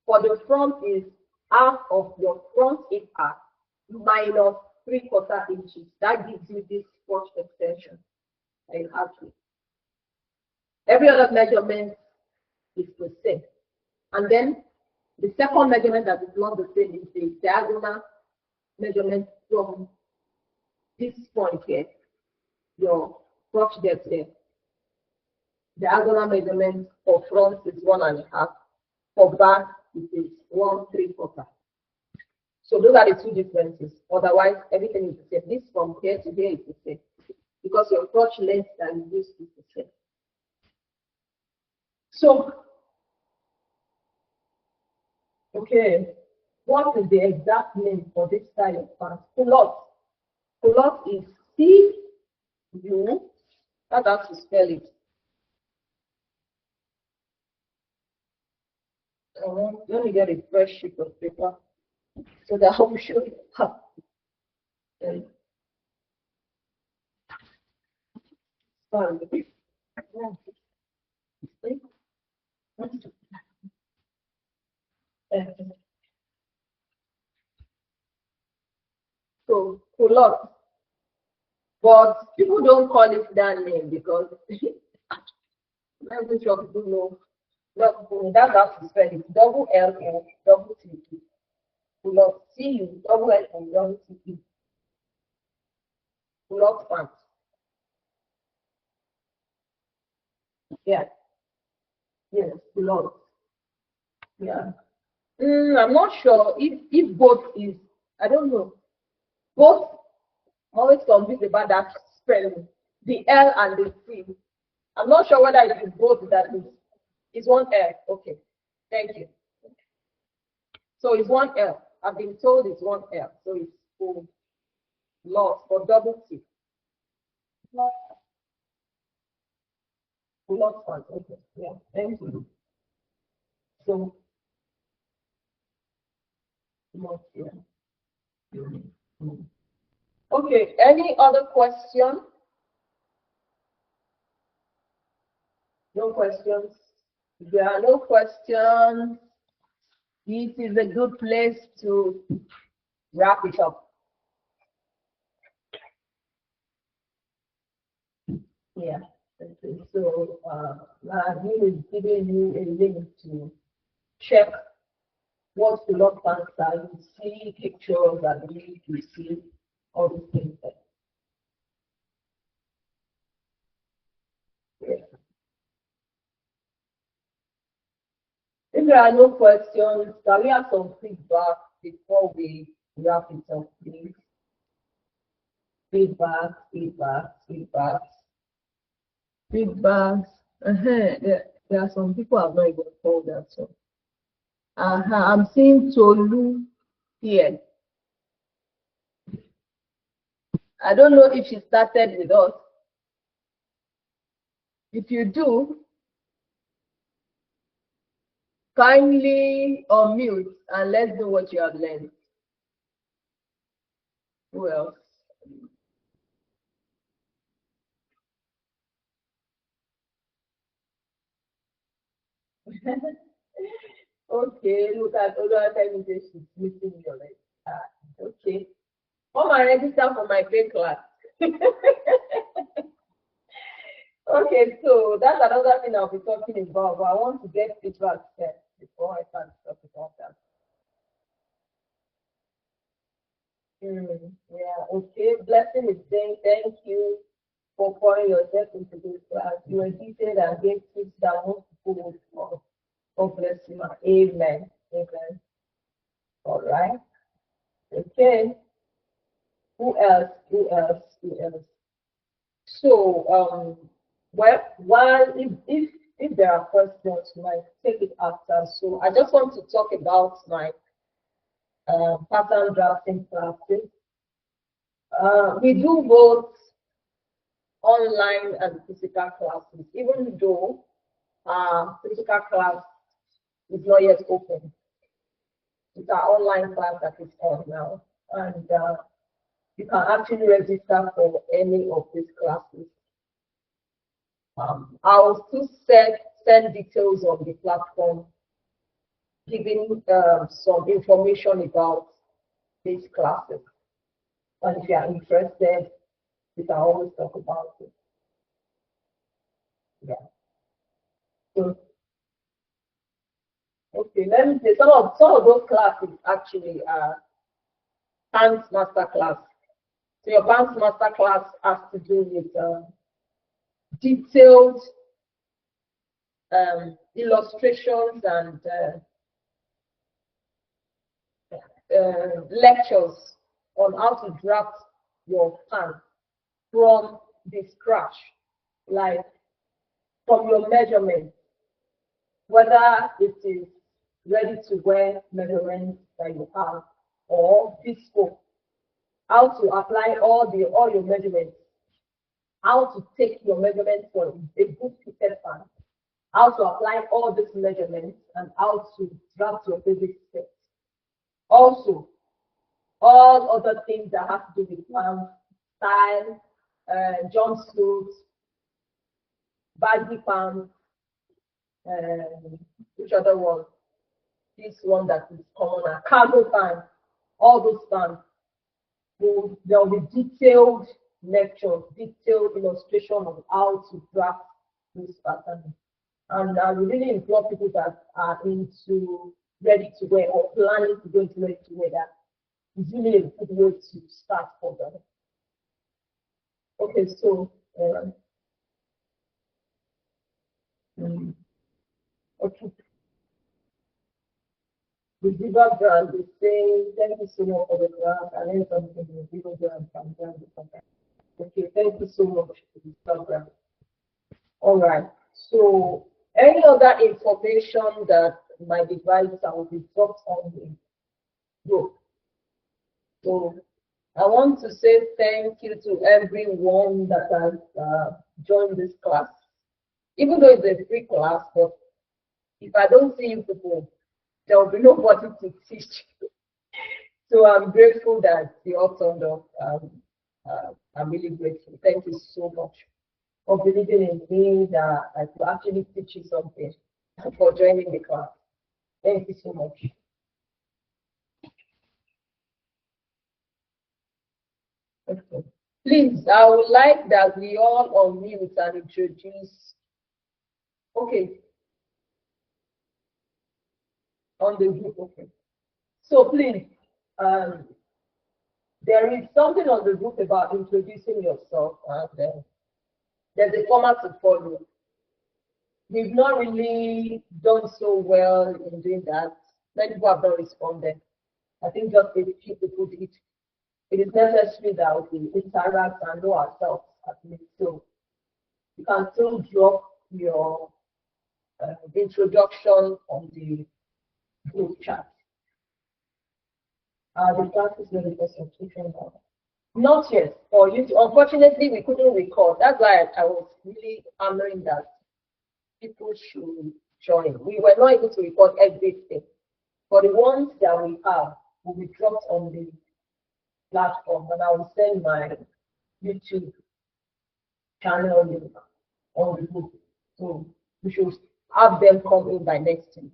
For the front is half of your front hip arc minus 3/4 inches. That gives you this crotch extension that you have to. Every other measurement is the same. And then the second measurement that is not the same is the diagonal measurement from this point here, your crotch depth here. Diagonal measurement for front is 1.5. For back, it is 1/3/4. So those are the 2 differences. Otherwise, everything is the same. This from here to here is the same, because your crotch length that you use is the same. So, okay, what is the exact name for this style of pants? Culottes. Culottes is C-U, that's how to spell it. Let me get a fresh sheet of paper so that I will show you how. So, culottes. But people don't call it that name because I'm not sure people know. That's how to spell it. Double L O double T E. Culottes. C-U double L O double T E. Culottes pants. Yeah. Yes, culottes. Yeah. I'm not sure if both is, I don't know. Both, I'm always confused about that spelling. The L and the C. I'm not sure whether it is both that is one L. Okay. Thank you. So it's one L. I've been told it's one L. So it's for loss or double T. Loss one. Okay. Yeah. Thank you. So loss, yeah. Okay. Any other question? No questions. If there are no questions, it is a good place to wrap it up. Yeah. Okay. So Nabil is giving you a link to check what the log pants are. You see pictures and you see all these things there. Yeah. If there are no questions, can we have some feedback before we wrap it up, please? Feedback, feedback, feedback. Feedbacks. There are some people I've not even called that. So, I'm seeing Tolu here. I don't know if she started with us. If you do, kindly unmute and let's know what you have learned. Who else? Okay, look at other she's missing your leg. Okay. Come and register for my paid class. Okay, so that's another thing I'll be talking about, but I want to get feedback first before I start to talk about that. Yeah, okay. Blessing is saying thank you for pouring yourself into this class. You were detailed and gave tips that most people would follow. God bless you, ma. Amen. Amen. All right. Okay. Who else? Who else? Who else? So, well, while if there are questions, you might take it after. So, I just want to talk about my pattern drafting classes. We do both online and physical classes, even though physical class is not yet open. It's our online class that is on now, and you can actually register for any of these classes. I'll still send details on the platform, giving some information about these classes. And if you are interested, we can always talk about it. Yeah. So, okay, let me say some of those classes actually are pants master class. So your pants master class has to do with detailed illustrations and lectures on how to draft your pants from the scratch, like from your measurements, whether it is ready to wear measurements that you have or bespoke, how to apply all your measurements, how to take your measurements for a good fitted pant, how to apply all these measurements, and how to draft your basic set. Also, all other things that have to do with pants, style, jumpsuits, baggy pants, which other one? This one that is common, cargo pants, all those pants. There will be detailed lectures, detailed illustration of how to draft this pattern. And I really implore people that are into ready to wear or planning to go into ready to wear that. It's really a good way to start for them. Okay, so okay. The Viva brand is saying thank you so much for the grant. I learned something in the Viva brand from brand. Okay, thank you so much for this program. All right. So any other information that my device I will be dropped on the group. So I want to say thank you to everyone that has joined this class. Even though it's a free class, but if I don't see you people, there will be nobody to teach. So I'm grateful that you all turned up. I'm really grateful. Thank you so much for believing in me that I could actually teach you something for joining the class. Thank you so much. Okay. Please, I would like that we all unmute and introduce. Okay, on the group. Okay. So please, um, there is something on the group about introducing yourself, and there's a format to follow. We've not really done so well in doing that. Many people have not responded. I think just a few people did. It is necessary that we interact and know ourselves at least. So you can still drop your introduction on the group chat. The class is going to be concentration now. Not yet. For you, unfortunately, we couldn't record. That's why I was really hammering that people should join. We were not able to record everything. For the ones that we have, will be dropped on the platform, and I will send my YouTube channel link on the group. So we should have them come in by next week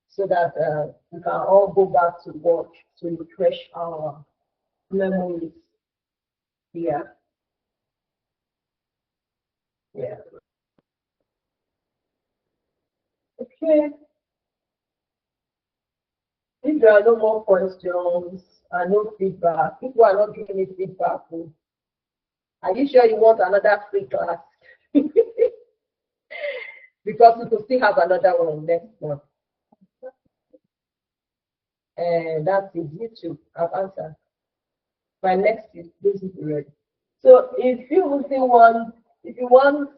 so that we can all go back to watch to refresh our memories. Yeah, yeah. Okay. If there are no more questions and no feedback, people are not giving me feedback. Oh. Are you sure you want another free class? Because we could still have another one next month. And that's it. YouTube. I've answered. My next is this period. So if you want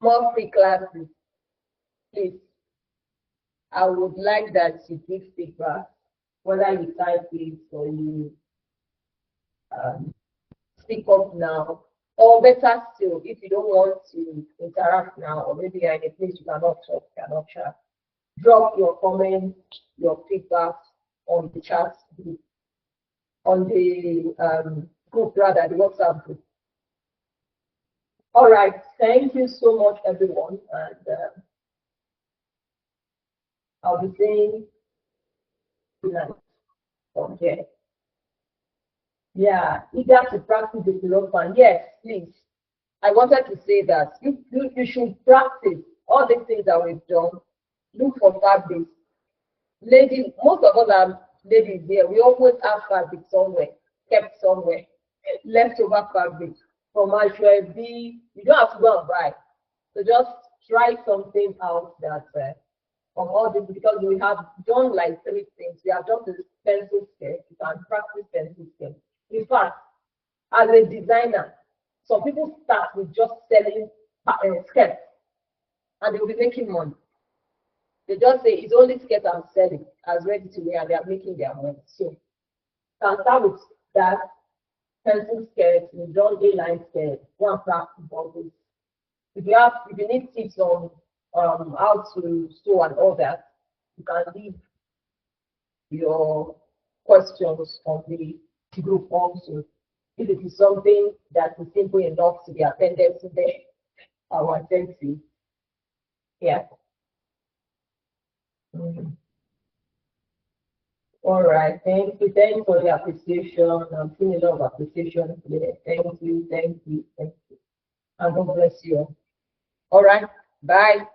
more free classes, please, I would like that you give feedback, whether you type it or you um, speak up now, or better still, if you don't want to interact now, or maybe you're in a place you cannot talk, cannot chat, drop your comments, your feedback on the chat group, on the group rather, the WhatsApp group. All right, thank you so much, everyone, and I'll be saying good night from here. Yeah, eager to practice the Pilopan. Yes, please. I wanted to say that you should practice all these things that we've done. Look for fabrics. Ladies, most of us are ladies here. We always have fabric somewhere, kept somewhere, leftover fabric from Ashwebi. You don't have to go and buy. So just try something out that from all this, because we have done like 3 things. We have done the pencil sketch. You can practice pencil sketch. In fact, as a designer, some people start with just selling skirts and they'll be making money. They just say it's only skirt I'm selling as ready to wear and they are making their money. So you can start with that pencil skirt, you've done A-line skirt, go and practice all this. If you need tips on how to sew and all that, you can leave your questions on the group also. If it is something that is simple enough to be attended to there, I will attend to. Yeah. Mhm. All right. Thank you. Thanks for the appreciation. I'm seeing a lot of appreciation here. Thank you. Thank you. Thank you. And God bless you. All right. Bye.